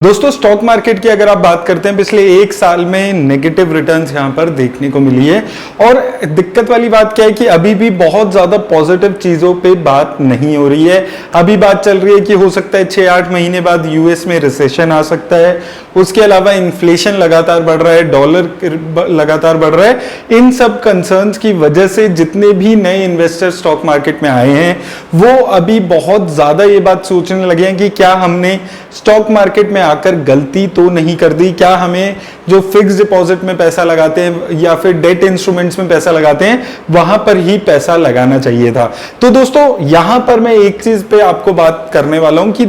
दोस्तों stock market की अगर आप बात करते हैं पिछले एक साल में नेगेटिव रिटर्न्स यहां पर देखने को मिली है। और दिक्कत वाली बात क्या है कि अभी भी बहुत ज्यादा पॉजिटिव चीजों पे बात नहीं हो रही है। अभी बात चल रही है कि हो सकता है 6-8 महीने बाद यूएस में रिसेशन आ सकता है। उसके अलावा इन्फ्लेशन लगातार बढ़ रहा है, डॉलर लगातार बढ़ रहा है। इन सब कंसर्न्स की वजह से जितने भी नए इन्वेस्टर स्टॉक मार्केट में आए हैं वो अभी बहुत ज्यादा ये बात सोचने लगे हैं कि क्या हमने स्टॉक मार्केट में आकर गलती तो नहीं कर दी, क्या हमें जो फिक्स डिपॉजिट में पैसा लगाते हैं या फिर डेट इंस्ट्रूमेंट्स में पैसा लगाते हैं वहां पर ही पैसा लगाना चाहिए था। तो दोस्तों यहां पर मैं एक चीज पे आपको बात करने वाला हूं कि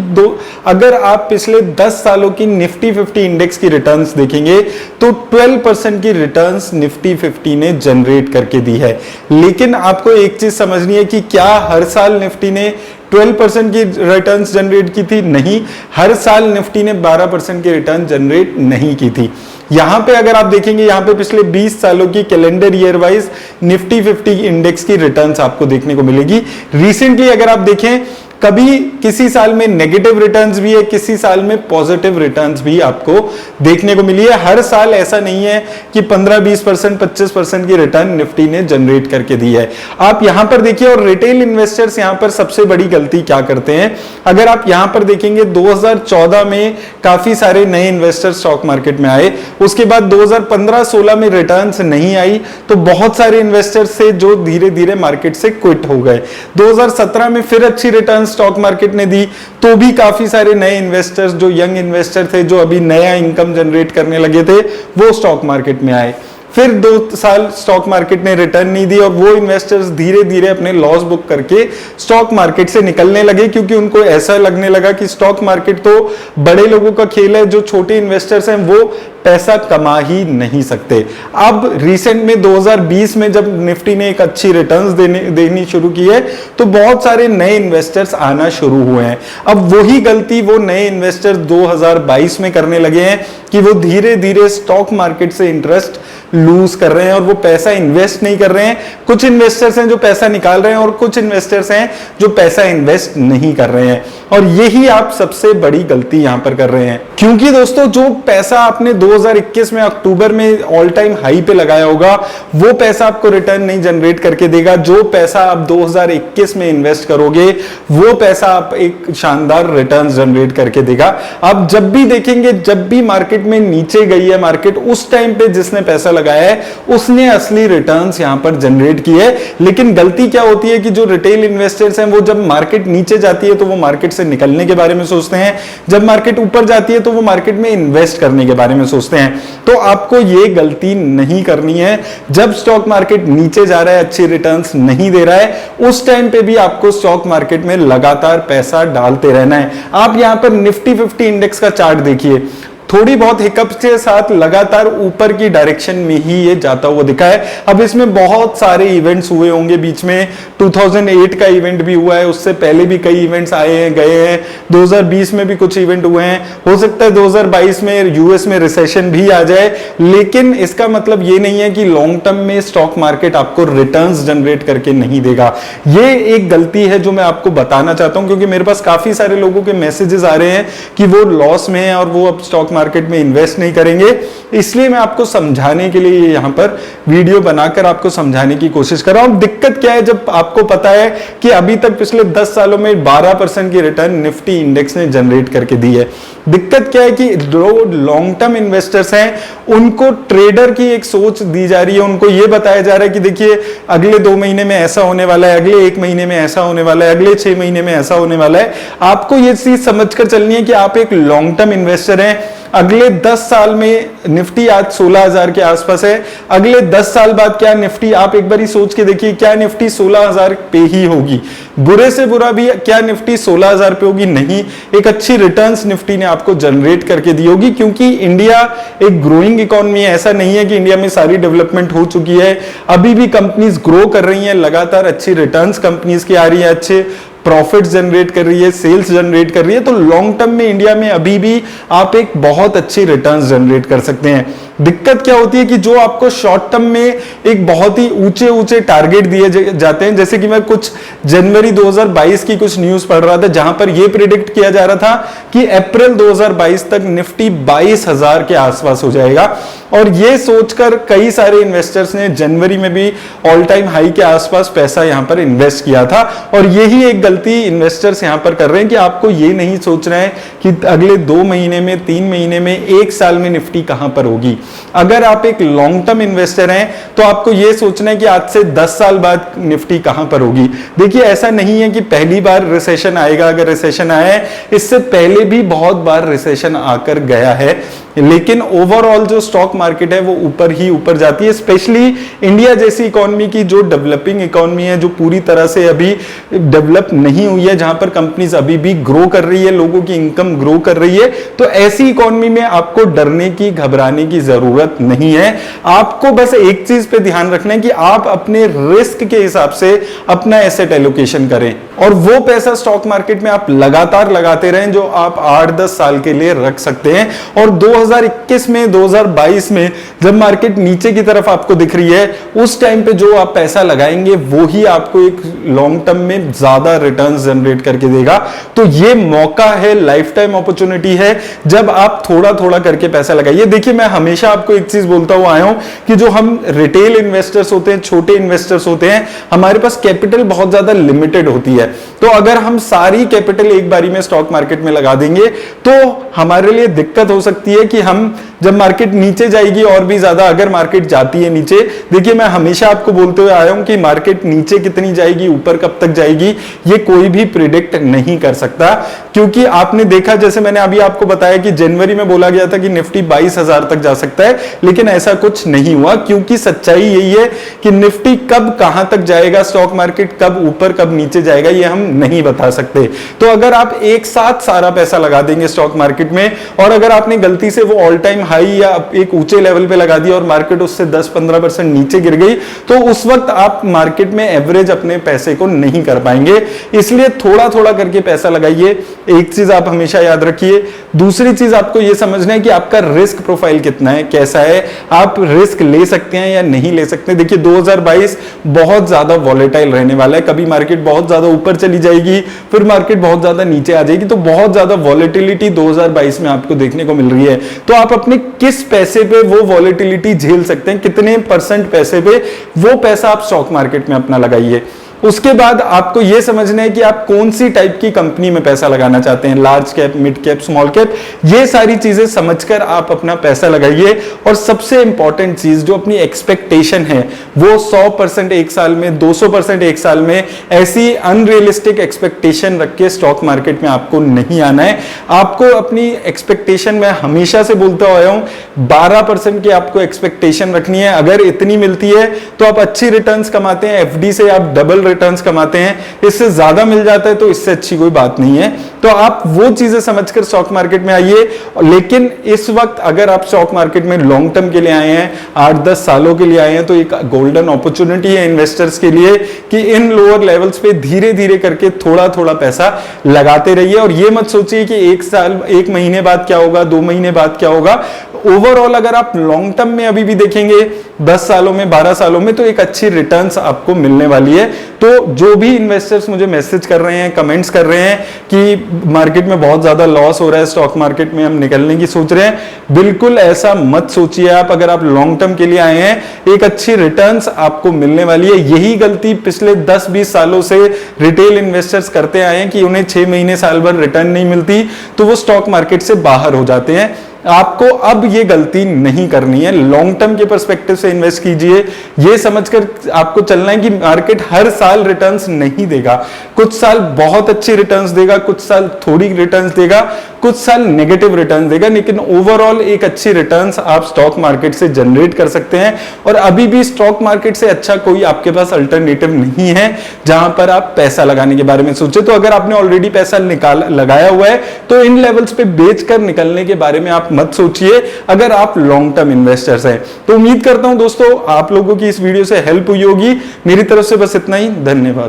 अगर आप पिछले 10 सालों की निफ्टी 50 इंडेक्स की रिटर्न्स देखेंगे तो 12% की रिटर्न्स निफ्टी 50 ने जनरेट करके दी है। लेकिन आपको एक चीज समझनी है कि क्या हर साल निफ्टी ने 12% की रिटर्न्स जनरेट की थी? नहीं, हर साल निफ्टी ने 12% की रिटर्न जनरेट नहीं की थी। यहां पे अगर आप देखेंगे, यहां पे पिछले 20 सालों की calendar year wise Nifty 50 index की रिटर्न्स आपको देखने को मिलेगी। रिसेंटली अगर आप देखें, कभी किसी साल में नेगेटिव रिटर्न्स भी है, किसी साल में पॉजिटिव रिटर्न्स भी आपको देखने को मिली है। हर साल ऐसा नहीं है कि 15-20%, 25% की रिटर्न निफ्टी ने जनरेट करके दी है। आप यहां पर देखिए, और रिटेल इन्वेस्टर्स यहां पर सबसे बड़ी गलती क्या करते हैं, अगर आप यहां पर देखेंगे 2014 में काफी सारे नए इन्वेस्टर स्टॉक मार्केट में आए, उसके बाद 2015-16 में रिटर्न्स नहीं आई तो बहुत सारे इन्वेस्टर्स से जो धीरे धीरे मार्केट से क्विट हो गए। 2017 में फिर अच्छी रिटर्न स्टॉक मार्केट ने दी तो भी काफी सारे नए इन्वेस्टर्स, जो यंग इन्वेस्टर थे, जो अभी नया इनकम जनरेट करने लगे थे, वो स्टॉक मार्केट में आए। फिर 2 साल स्टॉक मार्केट ने रिटर्न नहीं दी और वो इन्वेस्टर्स धीरे धीरे अपने लॉस बुक करके स्टॉक मार्केट से निकलने लगे, क्योंकि उनको ऐसा लगने लगा कि स्टॉक मार्केट तो बड़े लोगों का खेल है, जो छोटे इन्वेस्टर्स हैं वो पैसा कमा ही नहीं सकते। अब रिसेंट में 2020 में जब निफ्टी ने एक अच्छी रिटर्न्स देनी शुरू की है तो बहुत सारे नए इन्वेस्टर्स आना शुरू हुए हैं। अब वही गलती वो नए इन्वेस्टर्स 2022 में करने लगे हैं कि वो धीरे धीरे स्टॉक मार्केट से इंटरेस्ट लूज कर रहे हैं और वो पैसा इन्वेस्ट नहीं कर रहे हैं। कुछ इन्वेस्टर्स हैं जो पैसा निकाल रहे हैं और कुछ इन्वेस्टर्स हैं जो पैसा इन्वेस्ट नहीं कर रहे हैं, और यही आप सबसे बड़ी गलती यहां पर कर रहे हैं। क्योंकि दोस्तों जो पैसा आपने 2021 में अक्टूबर में ऑल टाइम हाई पे लगाया होगा वो पैसा आपको रिटर्न नहीं जनरेट करके देगा। जो पैसा आप 2021 में इन्वेस्ट करोगे वो पैसा आप एक शानदार रिटर्न जनरेट करके देगा। आप जब भी देखेंगे, जब भी मार्केट में नीचे गई है मार्केट, उस टाइम पे जिसने पैसा लगाया है उसने असली रिटर्न्स यहां पर जनरेट की है। लेकिन गलती क्या होती है कि जो रिटेल इन्वेस्टर्स हैं वो जब मार्केट नीचे जाती है तो वो मार्केट से निकलने के बारे में सोचते हैं, जब मार्केट ऊपर जाती है तो वो मार्केट में इन्वेस्ट करने के बारे में सोचते हैं। तो आपको ये गलती नहीं करनी है। जब स्टॉक मार्केट नीचे जा रहा है, अच्छी रिटर्न्स नहीं दे रहा है, उस टाइम पे भी आपको स्टॉक मार्केट में लगातार पैसा डालते रहना है। आप यहां पर निफ्टी 50 इंडेक्स का चार्ट देखिए, थोड़ी बहुत हिकअप्स के साथ लगातार ऊपर की डायरेक्शन में ही ये जाता हुआ दिखा है। अब इसमें बहुत सारे इवेंट्स हुए होंगे बीच में, 2008 का इवेंट भी हुआ है, उससे पहले भी कई इवेंट्स आए हैं गए हैं, 2020 में भी कुछ इवेंट हुए हैं, हो सकता है 2022 में यूएस में रिसेशन भी आ जाए। लेकिन इसका मतलब ये नहीं है कि लॉन्ग टर्म में स्टॉक मार्केट आपको रिटर्न्स जनरेट करके नहीं देगा। ये एक गलती है जो मैं आपको बताना चाहता हूं, क्योंकि मेरे पास काफी सारे लोगों के मैसेजेस आ रहे हैं कि वो लॉस में है और वो अब स्टॉक मार्केट में इन्वेस्ट नहीं करेंगे। इसलिए मैं आपको समझाने के लिए यहां पर वीडियो बनाकर आपको समझाने की कोशिश कर रहा हूं। दिक्कत क्या है, जब आपको पता है कि अभी तक पिछले 10 सालों में 12% की रिटर्न निफ्टी इंडेक्स ने जनरेट करके दी है। दिक्कत क्या है कि जो लॉन्ग टर्म इन्वेस्टर्स हैं उनको ट्रेडर की एक सोच दी जा रही है, उनको यह बताया जा रहा है कि देखिए अगले 2 महीने में ऐसा होने वाला है, अगले 1 महीने में ऐसा होने वाला है, अगले 6 महीने में ऐसा होने वाला है। आपको यह चीज समझकर चलनी है कि आप एक लॉन्ग टर्म इन्वेस्टर हैं। अगले 10 साल में निफ्टी आज 16,000 के आसपास है, अगले 10 साल बाद क्या निफ्टी, आप एक बार ही सोच के देखिए, क्या निफ्टी 16,000 पे ही होगी? बुरे से बुरा भी क्या निफ्टी 16,000 पे होगी? नहीं, एक अच्छी रिटर्न्स निफ्टी ने आपको जनरेट करके दी होगी, क्योंकि इंडिया एक ग्रोइंग इकोनॉमी है। ऐसा नहीं है कि इंडिया में सारी डेवलपमेंट हो चुकी है, अभी भी कंपनीज ग्रो कर रही हैं, लगातार अच्छी रिटर्न्स कंपनीज की आ रही है, अच्छे प्रॉफिट जनरेट कर रही है, सेल्स जनरेट कर रही है, तो लॉन्ग टर्म में इंडिया में अभी भी आप एक बहुत अच्छी रिटर्न्स जनरेट कर सकते हैं। दिक्कत क्या होती है कि जो आपको शॉर्ट टर्म में एक बहुत ही ऊंचे ऊंचे टारगेट दिए जाते हैं, जैसे कि मैं कुछ जनवरी 2022 की कुछ न्यूज पढ़ रहा था जहां पर यह प्रिडिक्ट किया जा रहा था कि अप्रैल 2022 तक निफ्टी 22,000 के आसपास हो जाएगा, और यह सोचकर कई सारे इन्वेस्टर्स ने जनवरी में भी ऑल टाइम हाई के आसपास पैसा यहां पर इन्वेस्ट किया था। और यही एक गलती इन्वेस्टर्स यहां पर कर रहे हैं कि आपको यह नहीं सोचना है कि अगले 2 महीने में, 3 महीने में, 1 साल में निफ्टी कहां पर होगी। अगर आप एक लॉन्ग टर्म इन्वेस्टर हैं तो आपको यह सोचना है कि आज से 10 साल बाद निफ्टी कहां पर होगी। देखिए, ऐसा नहीं है कि पहली बार रिसेशन आएगा। अगर रिसेशन आया है, इससे पहले भी बहुत बार रिसेशन आकर गया है, लेकिन ओवरऑल जो स्टॉक मार्केट है वो ऊपर ही ऊपर जाती है। स्पेशली इंडिया जैसी इकोनॉमी की, जो डेवलपिंग इकोनॉमी है, जो पूरी तरह से अभी डेवलप नहीं हुई है, जहां पर कंपनीज अभी भी ग्रो कर रही है, लोगों की इनकम ग्रो कर रही है, तो ऐसी इकोनॉमी में आपको डरने की, घबराने की जरूरत नहीं है। आपको बस एक चीज पे ध्यान रखना है कि आप अपने रिस्क के हिसाब से अपना एसेट एलोकेशन करें, और वो पैसा स्टॉक मार्केट में आप लगातार लगाते रहें जो आप 8-10 साल के लिए रख सकते हैं। और 2021 में, 2022 में जब मार्केट नीचे की तरफ आपको दिख रही है, उस टाइम पे जो आप पैसा लगाएंगे वो ही आपको एक लॉन्ग टर्म में ज्यादा रिटर्न्स जनरेट करके देगा। तो ये मौका है, लाइफ टाइम अपॉर्चुनिटी है, जब आप थोड़ा थोड़ा करके पैसा लगाइए। देखिए, मैं हमेशा आपको एक चीज बोलता हुआ आया हूं कि जो हम रिटेल इन्वेस्टर्स होते हैं, छोटे इन्वेस्टर्स होते हैं, हमारे पास कैपिटल बहुत ज्यादा लिमिटेड होती है। तो अगर हम सारी कैपिटल एक बारी में स्टॉक मार्केट में लगा देंगे तो हमारे लिए दिक्कत हो सकती है कि हम जब मार्केट नीचे जाएगी और भी ज्यादा, अगर मार्केट जाती है नीचे, देखिए मैं हमेशा आपको बोलते हुए आया हूं कि मार्केट नीचे कितनी जाएगी, ऊपर कब तक जाएगी, ये कोई भी प्रिडिक्ट नहीं कर सकता। क्योंकि आपने देखा, जैसे मैंने अभी आपको बताया कि जनवरी में बोला गया था कि निफ्टी 22,000 तक जा सकता है, लेकिन ऐसा कुछ नहीं हुआ, क्योंकि सच्चाई यही है कि निफ्टी कब कहां तक जाएगा, स्टॉक मार्केट कब ऊपर कब नीचे जाएगा, ये हम नहीं बता सकते। तो अगर आप एक साथ सारा पैसा लगा देंगे स्टॉक मार्केट में, और अगर आपने गलती से वो ऑल टाइम हाई या एक ऊंचे लेवल पे लगा दिया और मार्केट उससे 10-15% नीचे गिर गई, तो उस वक्त आप मार्केट में एवरेज अपने पैसे को नहीं कर पाएंगे। इसलिए थोड़ा थोड़ा करके पैसा लगाइए। एक चीज आप हमेशा याद रखिए। दूसरी चीज आपको यह समझना है कि आपका रिस्क प्रोफाइल कितना है, कैसा है, आप रिस्क ले सकते हैं या नहीं ले सकते। देखिए, 2022 बहुत ज्यादा वॉलेटाइल रहने वाला है। कभी मार्केट बहुत ज्यादा ऊपर चली जाएगी, फिर मार्केट बहुत ज्यादा नीचे आ जाएगी, तो बहुत ज्यादा वॉलेटिलिटी 2022 में आपको देखने को मिल रही है। तो आप अपने किस पैसे पे वो वॉलेटिलिटी झेल सकते हैं, कितने % पैसे पे, वो पैसा आप स्टॉक मार्केट में अपना लगाइए। उसके बाद आपको यह समझना है कि आप कौन सी टाइप की कंपनी में पैसा लगाना चाहते हैं, large cap, mid cap, small cap, ये सारी चीजें समझकर आप अपना पैसा लगाइए। और सबसे इंपॉर्टेंट चीज, जो अपनी एक्सपेक्टेशन है, वो 100% एक साल में, 200% एक साल में, ऐसी अनरियलिस्टिक एक्सपेक्टेशन रख के स्टॉक मार्केट में आपको नहीं आना है। आपको अपनी एक्सपेक्टेशन, मैं हमेशा से बोलता आया हूं, 12% की आपको एक्सपेक्टेशन रखनी है। अगर इतनी मिलती है तो आप अच्छी रिटर्न्स कमाते हैं, एफडी से आप डबल रिटर्न्स कमाते हैं, इससे ज्यादा मिल जाता है तो इससे अच्छी कोई बात नहीं है। तो आप वो चीजें समझकर स्टॉक मार्केट में आइए। लेकिन इस वक्त अगर आप स्टॉक मार्केट में लॉन्ग टर्म के लिए आए हैं, 8-10 सालों के लिए आए हैं, तो एक गोल्डन अपॉर्चुनिटी है इन्वेस्टर्स के लिए कि इन लोअर लेवल्स पे धीरे धीरे करके थोड़ा थोड़ा पैसा लगाते रहिए। और ये मत सोचिए कि 1 साल, 1 महीने बाद क्या होगा, 2 महीने बाद क्या होगा। ओवरऑल अगर आप लॉन्ग टर्म में अभी भी देखेंगे, 10 सालों में, 12 सालों में, तो एक अच्छी रिटर्न्स आपको मिलने वाली है। तो जो भी इन्वेस्टर्स मुझे मैसेज कर रहे हैं, कमेंट्स कर रहे हैं कि मार्केट में बहुत ज्यादा लॉस हो रहा है, स्टॉक मार्केट में हम निकलने की सोच रहे हैं, बिल्कुल ऐसा मत सोचिए आप। अगर आप लॉन्ग टर्म के लिए आए हैं, एक अच्छी रिटर्न्स आपको मिलने वाली है। यही गलती पिछले 10-20 सालों से रिटेल इन्वेस्टर्स करते आए हैं कि उन्हें 6 महीने, साल भर रिटर्न नहीं मिलती, तो वो स्टॉक मार्केट से बाहर हो जाते हैं। आपको अब ये गलती नहीं करनी है। लॉन्ग टर्म के पर्सपेक्टिव से इन्वेस्ट कीजिए। ये समझकर आपको चलना है कि मार्केट हर साल रिटर्न्स नहीं देगा। कुछ साल बहुत अच्छी रिटर्न्स देगा, कुछ साल थोड़ी रिटर्न्स देगा, कुछ साल नेगेटिव रिटर्न्स देगा, लेकिन ओवरऑल एक अच्छी रिटर्न्स आप स्टॉक मार्केट से जनरेट कर सकते हैं। और अभी भी स्टॉक मार्केट से अच्छा कोई आपके पास अल्टरनेटिव नहीं है जहां पर आप पैसा लगाने के बारे में सोचे। तो अगर आपने ऑलरेडी पैसा लगाया हुआ है तो इन लेवल्स पे बेचकर निकलने के बारे में आप मत सोचिए, अगर आप लॉन्ग टर्म इन्वेस्टर्स हैं। तो उम्मीद करता हूं दोस्तों आप लोगों की इस वीडियो से हेल्प हुई होगी। मेरी तरफ से बस इतना ही, धन्यवाद।